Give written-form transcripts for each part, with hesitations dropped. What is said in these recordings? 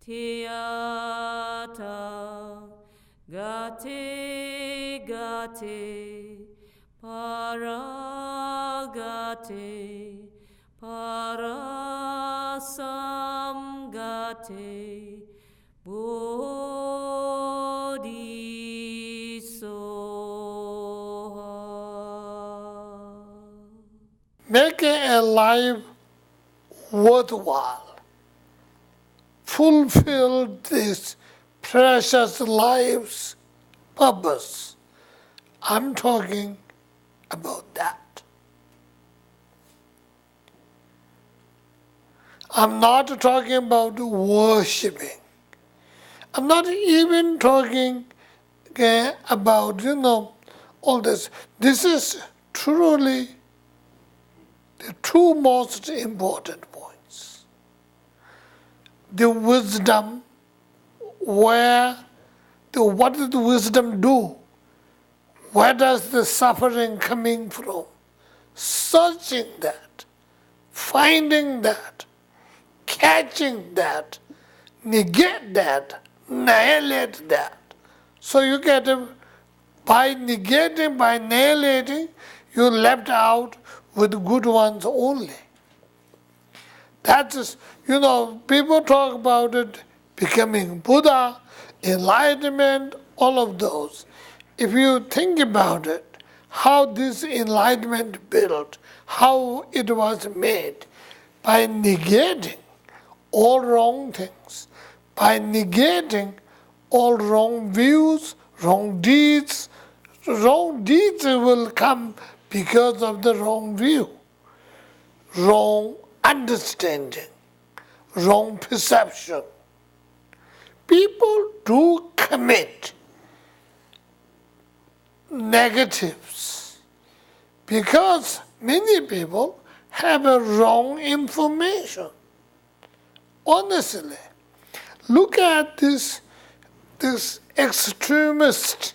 Tiata gate gate paragate parasam gate bodhisoha. Making a life worthwhile, fulfill this precious life's purpose. I'm talking about that. I'm not talking about worshipping. I'm not even talking about, all this. This is truly the two most important points. The wisdom, what does the wisdom do? Where does the suffering coming from? Searching that, finding that, catching that, negate that, annihilate that. So you get, by negating, by annihilating, you left out with good ones only. That is, people talk about it, becoming Buddha, enlightenment, all of those. If you think about it, how this enlightenment built, how it was made, by negating all wrong things, by negating all wrong views, wrong deeds. Wrong deeds will come because of the wrong view, wrong understanding, wrong perception. People do commit negatives because many people have a wrong information. Honestly, look at this extremist,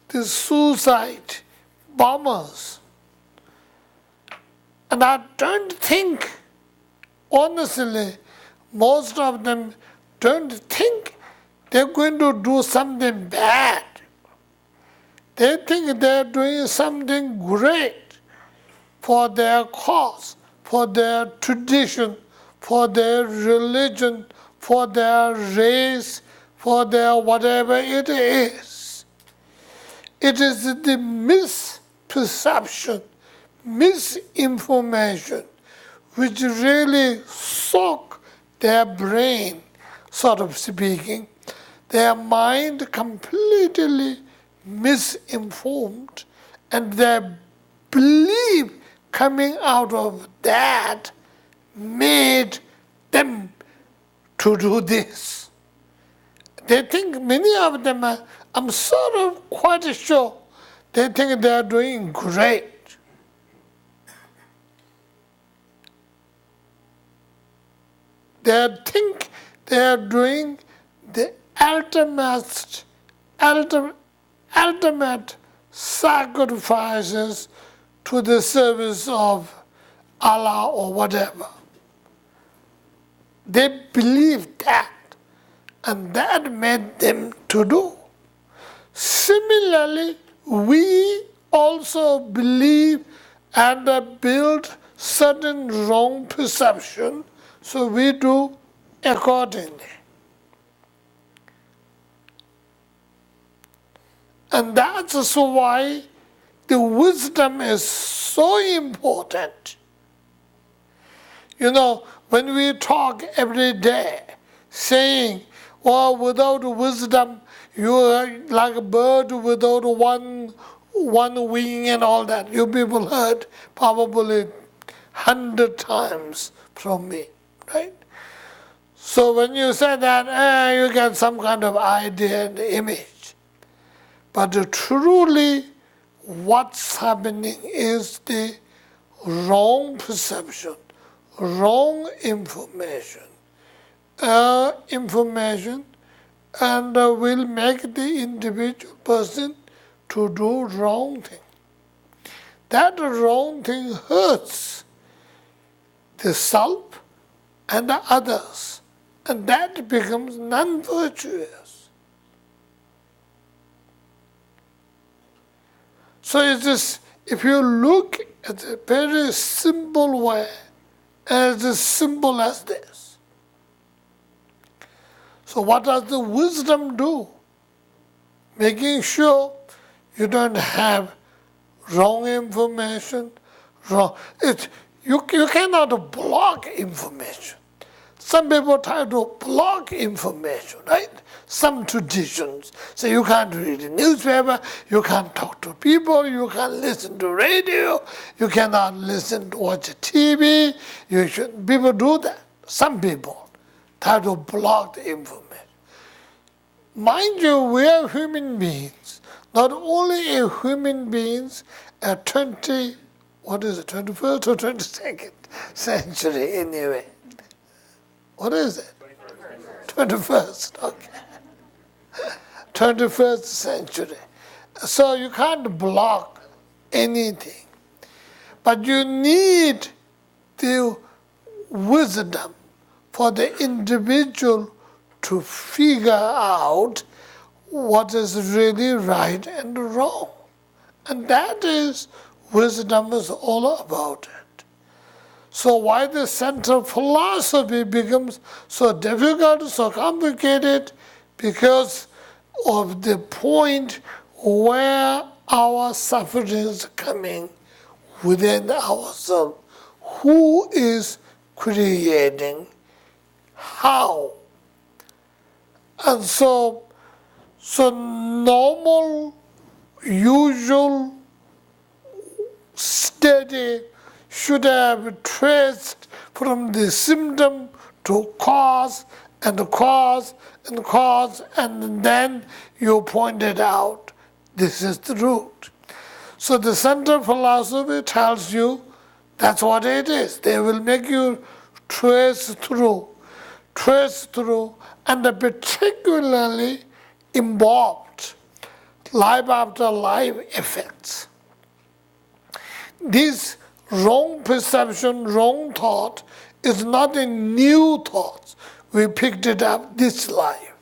this suicide bombers. And I don't think, honestly, most of them don't think they're going to do something bad. They think they're doing something great for their cause, for their tradition, for their religion, for their race, for their whatever it is. It is the misperception, misinformation, which really soak their brain, sort of speaking, their mind completely misinformed, and their belief coming out of that made them to do this. They think, many of them, I'm sort of quite sure, they think they are doing great. They think they are doing the ultimate sacrifices to the service of Allah or whatever. They believe that, and that made them to do. Similarly, we also believe and build certain wrong perception, so we do accordingly. And that's why the wisdom is so important. When we talk every day, saying, well, without wisdom, you are like a bird without one wing and all that. You people heard probably 100 times from me, right? So when you say that, you get some kind of idea and image. But truly, what's happening is the wrong perception, wrong information, and will make the individual person to do wrong thing. That wrong thing hurts the self and the others, and that becomes non-virtuous. So it is, if you look at a very simple way, as simple as this. So what does the wisdom do? Making sure you don't have wrong information, you cannot block information. Some people try to block information, right? Some traditions say you can't read a newspaper, you can't talk to people, you can't listen to radio, you cannot watch TV. People do that. Some people try to block the information. Mind you, we are human beings. Not only a human beings at 21st or 22nd century anyway. What is it? 21st, okay. 21st century. So you can't block anything. But you need the wisdom for the individual to figure out what is really right and wrong. And that is, wisdom is all about it. So why the central philosophy becomes so difficult, so complicated? Because of the point where our suffering is coming within ourselves. Who is creating? How? And so normal, usual, steady should have traced from the symptom to cause and cause and cause, and then you pointed out this is the root. So the central philosophy tells you that's what it is. They will make you trace through, and particularly involved life after life effects. This wrong perception, wrong thought is not a new thought. We picked it up this life.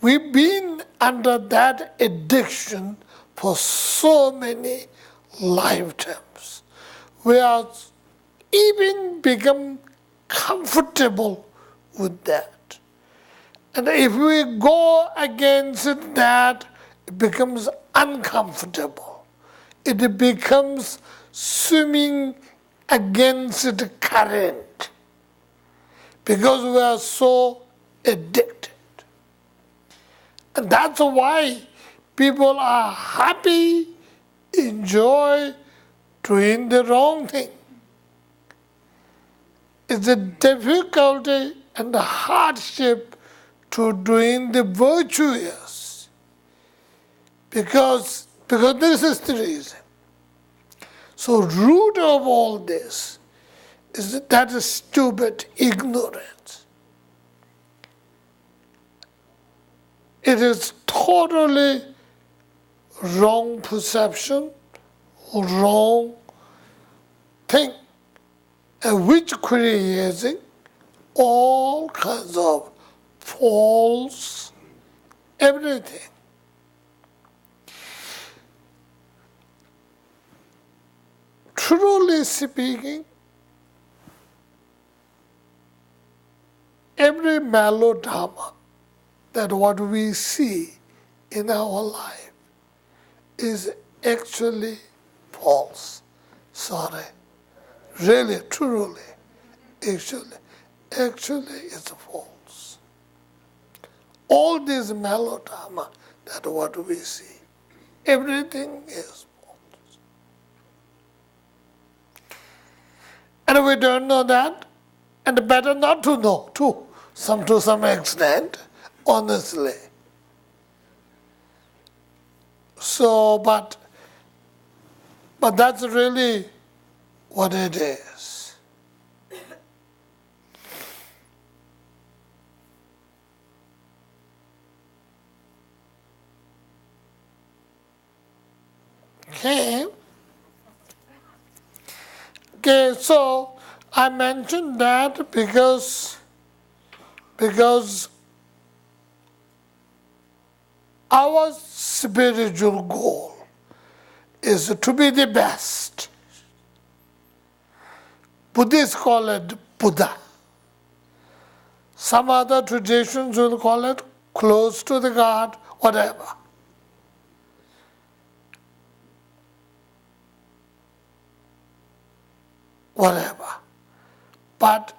We've been under that addiction for so many lifetimes. We are even become comfortable with that. And if we go against that, it becomes uncomfortable. It becomes swimming against the current because we are so addicted. And that's why people are happy, enjoy doing the wrong thing. It's a difficulty and a hardship to doing the virtuous because this is the reason. So root of all this is that is stupid ignorance. It is totally wrong perception, wrong thing, and which creating all kinds of false everything. Truly speaking, every melodrama that what we see in our life is actually false. Sorry. Really, truly, actually it's false. All this melodrama that what we see, everything is false. And we don't know that, and better not to know too, to some extent, honestly. So, but that's really what it is. Okay, so I mentioned that because Because our spiritual goal is to be the best. Buddhists call it Buddha. Some other traditions will call it close to the God, whatever. Whatever. But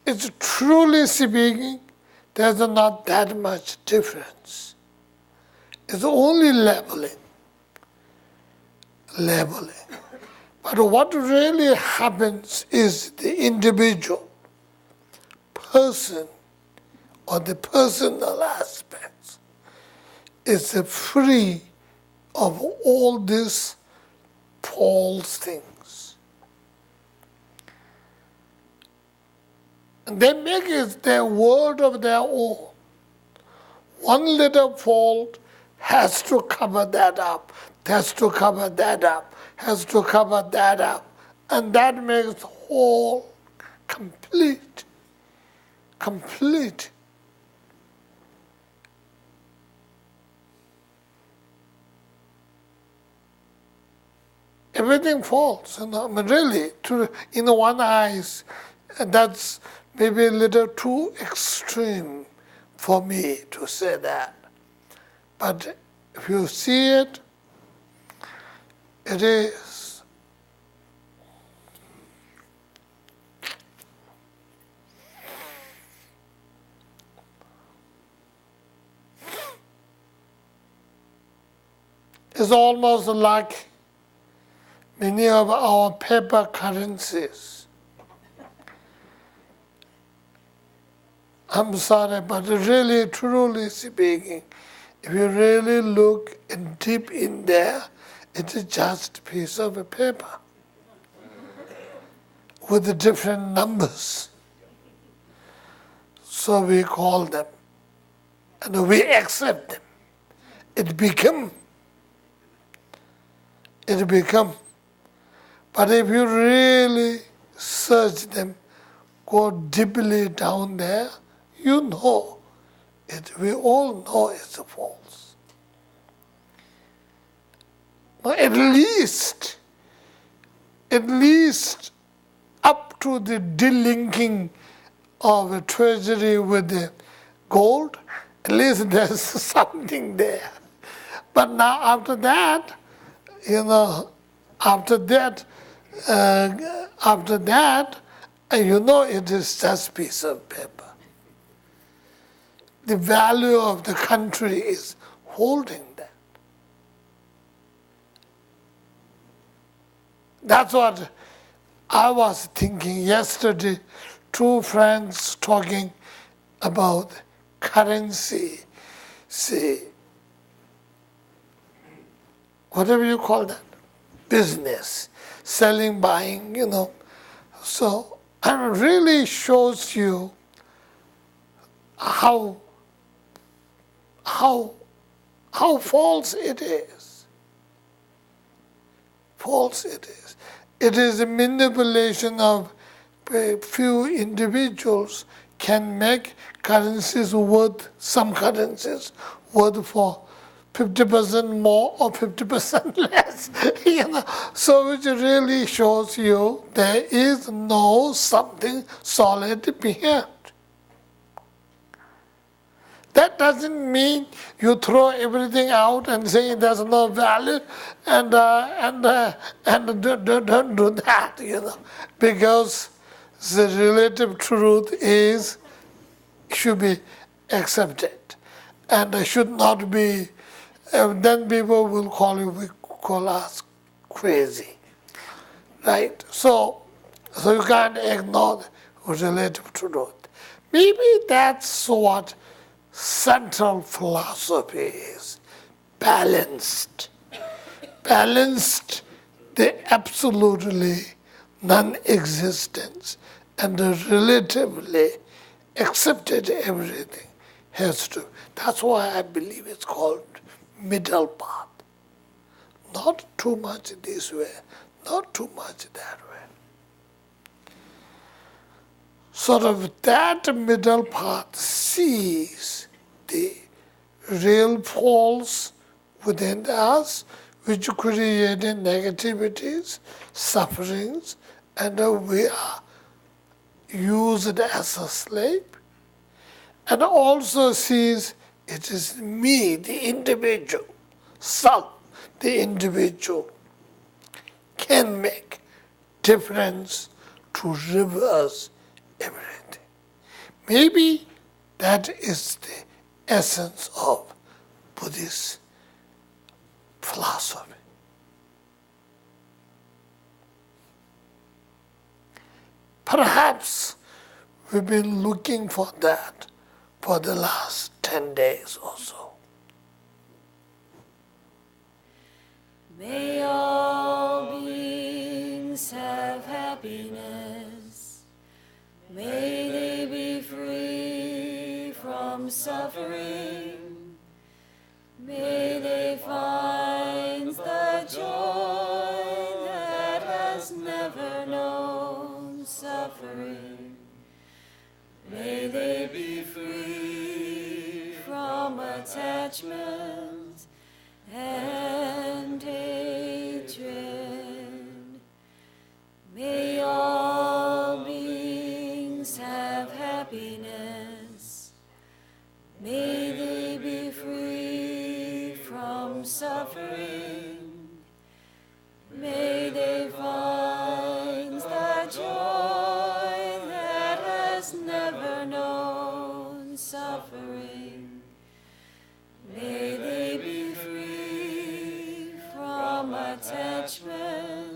it's truly speaking, there's not that much difference. It's only leveling. Leveling. But what really happens is the individual person or the personal aspects is free of all these false things. And they make it their world of their own. One little fault has to cover that up, has to cover that up, has to cover that up. And that makes whole complete. Complete. Everything falls. I mean, really, in one eyes, that's maybe a little too extreme for me to say that. But if you see it, it is. It's almost like many of our paper currencies. I'm sorry, but really, truly speaking, if you really look deep in there, it is just a piece of paper with the different numbers. So we call them, and we accept them. It become. But if you really search them, go deeply down there, you know it. We all know it's false. But at least up to the delinking of a treasury with the gold, at least there's something there. But now after that, after that, it is just a piece of paper. The value of the country is holding that. That's what I was thinking yesterday. Two friends talking about currency, see, whatever you call that, business, selling, buying, So it really shows you how false it is. False it is. It is a manipulation of a few individuals can make currencies worth, some currencies worth for 50% more or 50% less, So which really shows you there is no something solid behind. That doesn't mean you throw everything out and say there's no value and don't do that, because the relative truth should be accepted and should not be. Then people will call us crazy, right? So you can't ignore the relative truth. Maybe that's what central philosophy is. Balanced the absolutely non-existence and the relatively accepted everything has to. That's why I believe it's called middle path. Not too much this way, not too much that way. sort of that middle path sees the real faults within us, which created negativities, sufferings, and we are used as a slave, and also sees it is me, the individual, self, the individual, can make difference to reverse everything. Maybe that is the essence of Buddhist philosophy. Perhaps we've been looking for that for the last 10 days or so. May all beings have happiness. May they be free from suffering. May they find the joy that has never known suffering. May they be free from attachment and hatred. May all beings have happiness. May they be free from suffering. May they find the joy that has never known suffering. May they be free from attachment